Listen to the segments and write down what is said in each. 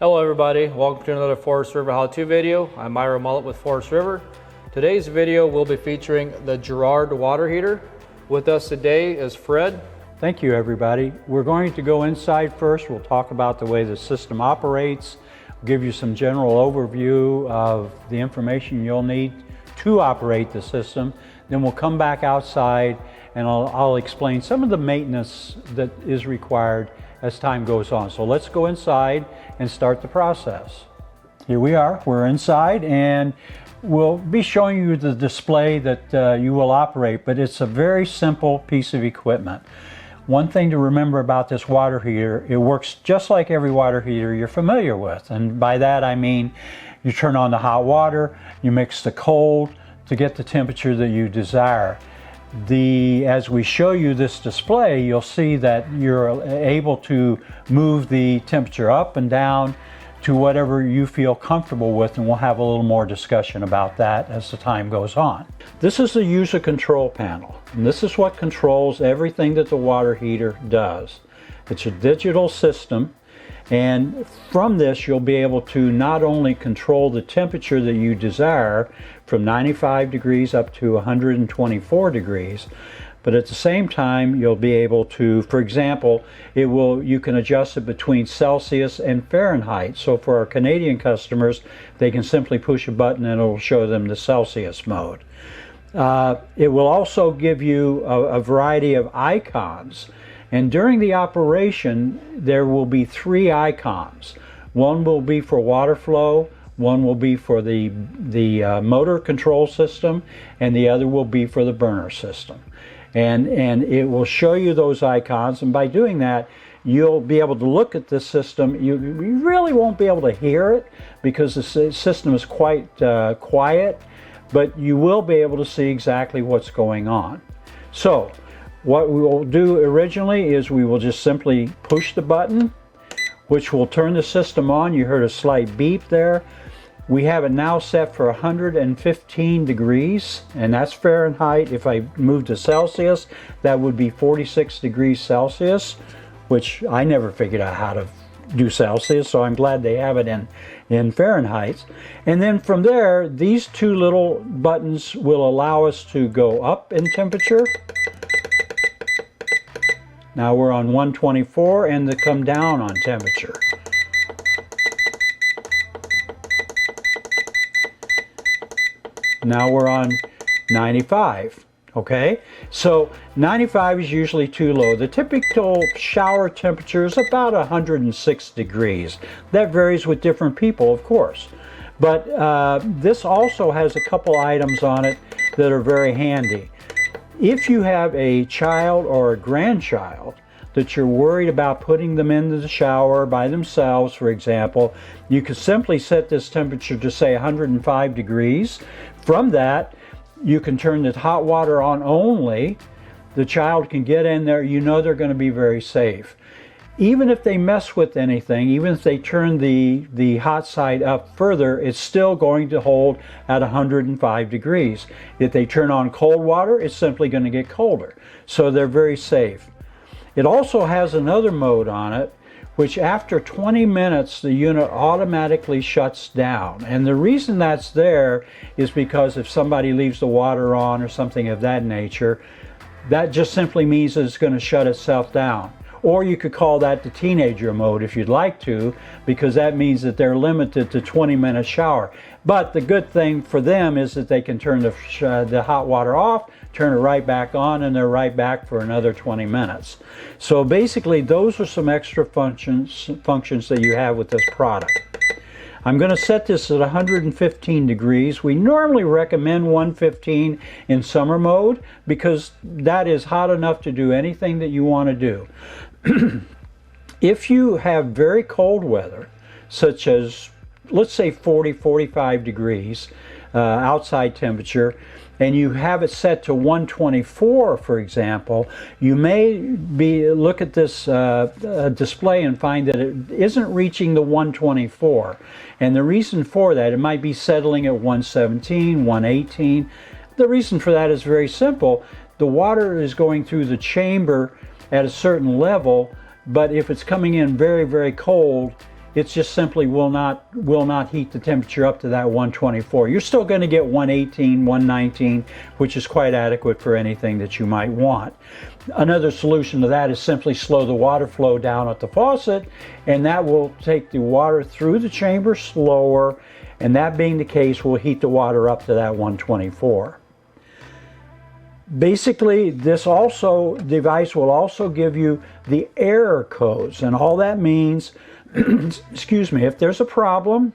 Hello everybody, welcome to another Forest River how-to video. I'm Myra Mullet with Forest River. Today's video will be featuring the Girard water heater. With us today is Fred. Thank you everybody. We're going to go inside first. We'll talk about the way the system operates, give you some general overview of the information you'll need to operate the system. Then we'll come back outside and I'll explain some of the maintenance that is required as time goes on. So let's go inside and start the process. Here we are, we're inside, and we'll be showing you the display that you will operate, but it's a very simple piece of equipment. One thing to remember about this water heater, it works just like every water heater you're familiar with. And by that I mean you turn on the hot water, you mix the cold to get the temperature that you desire. As we show you this display, you'll see that you're able to move the temperature up and down to whatever you feel comfortable with, and we'll have a little more discussion about that as the time goes on. This is the user control panel, and this is what controls everything that the water heater does. It's a digital system, and from this you'll be able to not only control the temperature that you desire from 95 degrees up to 124 degrees, but at the same time you'll be able to, for example, you can adjust it between Celsius and Fahrenheit. So for our Canadian customers, they can simply push a button and it will show them the Celsius mode. It will also give you a variety of icons. And during the operation, there will be three icons. One will be for water flow, one will be for the motor control system, and the other will be for the burner system. And it will show you those icons, and by doing that, you'll be able to look at this system. You really won't be able to hear it because the system is quite quiet, but you will be able to see exactly what's going on. So, what we will do originally is we will just simply push the button, which will turn the system on. You heard a slight beep there. We have it now set for 115 degrees, and that's Fahrenheit. If I move to Celsius, that would be 46 degrees Celsius, which I never figured out how to do Celsius, so I'm glad they have it in Fahrenheit. And then from there, these two little buttons will allow us to go up in temperature. Now we're on 124, and to come down on temperature. Now we're on 95, okay? So 95 is usually too low. The typical shower temperature is about 106 degrees. That varies with different people, of course. But this also has a couple items on it that are very handy. If you have a child or a grandchild that you're worried about putting them into the shower by themselves, for example, you could simply set this temperature to say 105 degrees. From that, you can turn the hot water on only. The child can get in there. You know they're going to be very safe. Even if they mess with anything, even if they turn the hot side up further, it's still going to hold at 105 degrees. If they turn on cold water, it's simply going to get colder. So they're very safe. It also has another mode on it, which after 20 minutes, the unit automatically shuts down. And the reason that's there is because if somebody leaves the water on or something of that nature, that just simply means that it's going to shut itself down. Or you could call that the teenager mode if you'd like to, because that means that they're limited to 20-minute shower. But the good thing for them is that they can turn the hot water off, turn it right back on, and they're right back for another 20 minutes. So basically, those are some extra functions that you have with this product. I'm going to set this at 115 degrees. We normally recommend 115 in summer mode because that is hot enough to do anything that you want to do. If you have very cold weather, such as, let's say 40-45 degrees outside temperature, and you have it set to 124, for example, you may look at this display and find that it isn't reaching the 124. And the reason for that, it might be settling at 117, 118. The reason for that is very simple. The water is going through the chamber at a certain level, but if it's coming in very, very cold, It just simply will not heat the temperature up to that 124. You're still going to get 118, 119, which is quite adequate for anything that you might want. Another solution to that is simply slow the water flow down at the faucet, and that will take the water through the chamber slower, and that being the case will heat the water up to that 124. Basically, this device will also give you the error codes, and all that means excuse me, if there's a problem,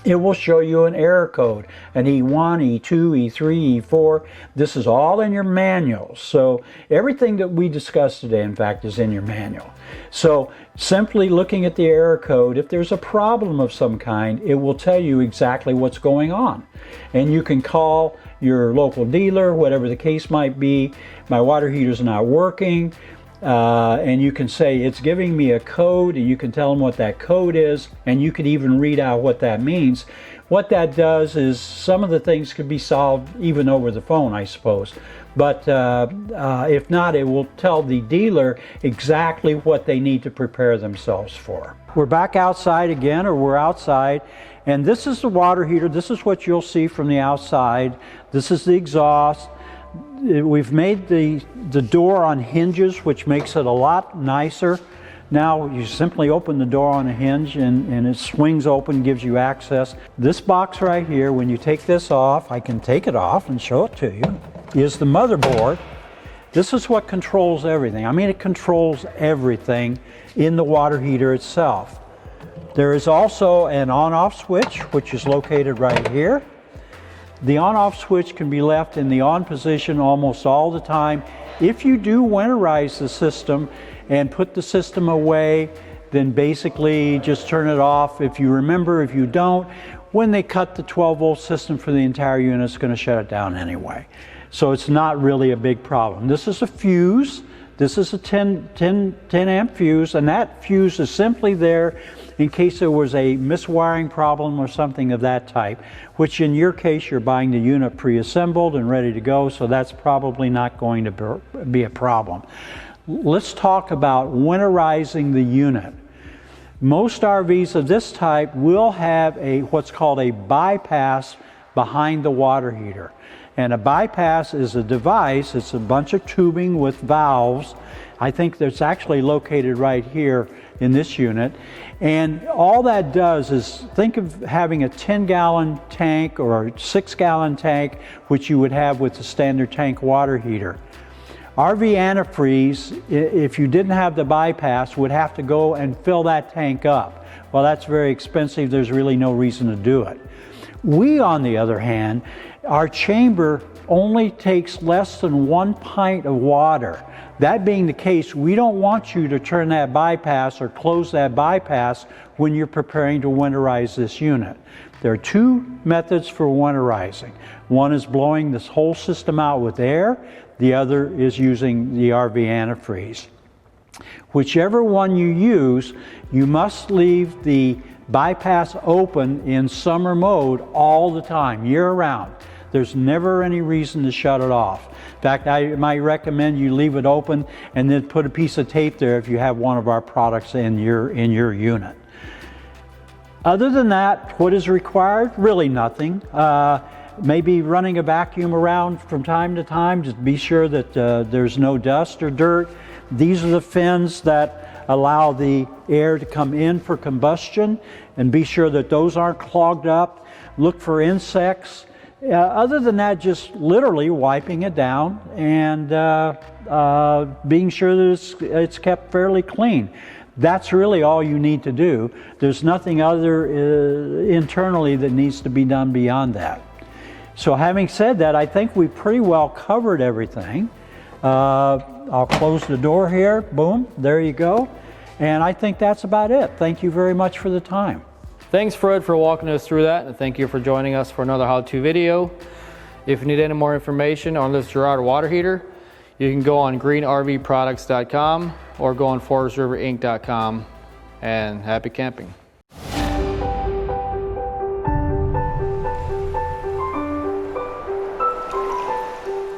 it will show you an error code, an E1, E2, E3, E4. This is all in your manual. So everything that we discussed today, in fact, is in your manual. So simply looking at the error code, if there's a problem of some kind, it will tell you exactly what's going on. And you can call your local dealer, whatever the case might be. My water heater's not working. And you can say it's giving me a code, and you can tell them what that code is, and you can even read out what that means. What that does is some of the things could be solved even over the phone, I suppose. But if not, it will tell the dealer exactly what they need to prepare themselves for. We're back outside again, or we're outside, and this is the water heater. This is what you'll see from the outside. This is the exhaust. We've made the door on hinges, which makes it a lot nicer. Now you simply open the door on a hinge and it swings open, gives you access. This box right here, when you take this off, I can take it off and show it to you, is the motherboard. This is what controls everything. I mean, it controls everything in the water heater itself. There is also an on-off switch, which is located right here. The on-off switch can be left in the on position almost all the time. If you do winterize the system and put the system away, then basically just turn it off. If you remember, if you don't, when they cut the 12-volt system for the entire unit, it's going to shut it down anyway. So it's not really a big problem. This is a fuse. This is a 10 amp fuse, and that fuse is simply there in case there was a miswiring problem or something of that type, which in your case, you're buying the unit pre-assembled and ready to go, so that's probably not going to be a problem. Let's talk about winterizing the unit. Most RVs of this type will have what's called a bypass behind the water heater. And a bypass is a device, it's a bunch of tubing with valves. I think that's actually located right here in this unit. And all that does is, think of having a 10-gallon tank or a 6-gallon tank, which you would have with the standard tank water heater. RV antifreeze, if you didn't have the bypass, would have to go and fill that tank up. Well, that's very expensive. There's really no reason to do it. We, on the other hand, our chamber only takes less than 1 pint of water. That being the case, we don't want you to turn that bypass or close that bypass when you're preparing to winterize this unit. There are two methods for winterizing. One is blowing this whole system out with air. The other is using the RV antifreeze. Whichever one you use, you must leave the bypass open in summer mode all the time, year-round. There's never any reason to shut it off. In fact, I might recommend you leave it open and then put a piece of tape there if you have one of our products in your unit. Other than that, what is required? Really nothing. Maybe running a vacuum around from time to time, just be sure that there's no dust or dirt. These are the fins that allow the air to come in for combustion, and be sure that those aren't clogged up. Look for insects. Other than that, just literally wiping it down and being sure that it's kept fairly clean. That's really all you need to do. There's nothing other internally that needs to be done beyond that. So having said that, I think we pretty well covered everything. I'll close the door here. Boom, there you go. And I think that's about it. Thank you very much for the time. Thanks, Fred, for walking us through that, and thank you for joining us for another how-to video. If you need any more information on this Girard water heater, you can go on greenrvproducts.com or go on forestriverinc.com, and happy camping.